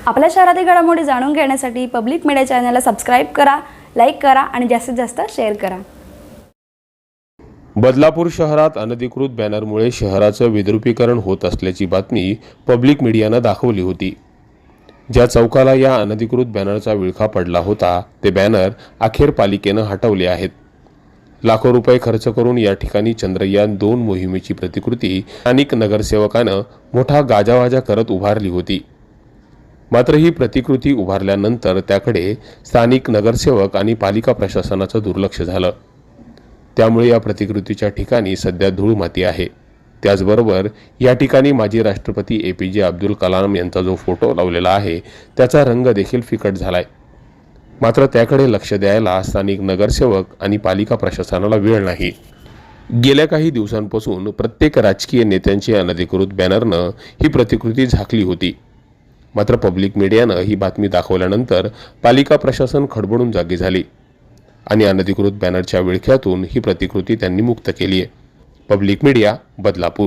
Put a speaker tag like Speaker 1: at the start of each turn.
Speaker 1: आपल्या शहरातील घडामोडी जाणून घेण्यासाठी पब्लिक मीडिया चॅनलला सबस्क्राईब करा, लाईक करा आणि जास्तीत जास्त शेअर करा।
Speaker 2: बदलापूर शहरात अनधिकृत बॅनरमुळे शहराचं विद्रुपीकरण होत असल्याची बातमी पब्लिक मीडियानं दाखवली होती। ज्या चौकाला या अनधिकृत बॅनरचा विळखा पडला होता ते बॅनर अखेर पालिकेनं हटवले आहेत। लाखो रुपये खर्च करून या ठिकाणी चंद्रयान 2 मोहिमेची प्रतिकृती स्थानिक नगरसेवकानं मोठा गाजावाजा करत उभारली होती। मात्र ही प्रतिकृती उभारल्यानंतर त्याकडे स्थानिक नगरसेवक आणि पालिका प्रशासनाचं दुर्लक्ष झालं। त्यामुळे या प्रतिकृतीच्या ठिकाणी सध्या धूळ माती आहे। त्याचबरोबर या ठिकाणी माजी राष्ट्रपती APJ अब्दुल कलाम यांचा जो फोटो लावलेला आहे त्याचा रंग देखील फिकट झालाय। मात्र त्याकडे लक्ष द्यायला स्थानिक नगरसेवक आणि पालिका प्रशासनाला वेळ नाही। गेल्या काही दिवसांपासून प्रत्येक राजकीय नेत्यांची अनधिकृत बॅनरनं ही प्रतिकृती झाकली होती। मात्र पब्लिक मीडियानं ही बातमी दाखवल्यानंतर पालिका प्रशासन खडबडून जागी झाली आणि अनधिकृत बॅनरच्या विळख्यातून ही प्रतिकृती त्यांनी मुक्त केली आहे। Public media, Badlapur.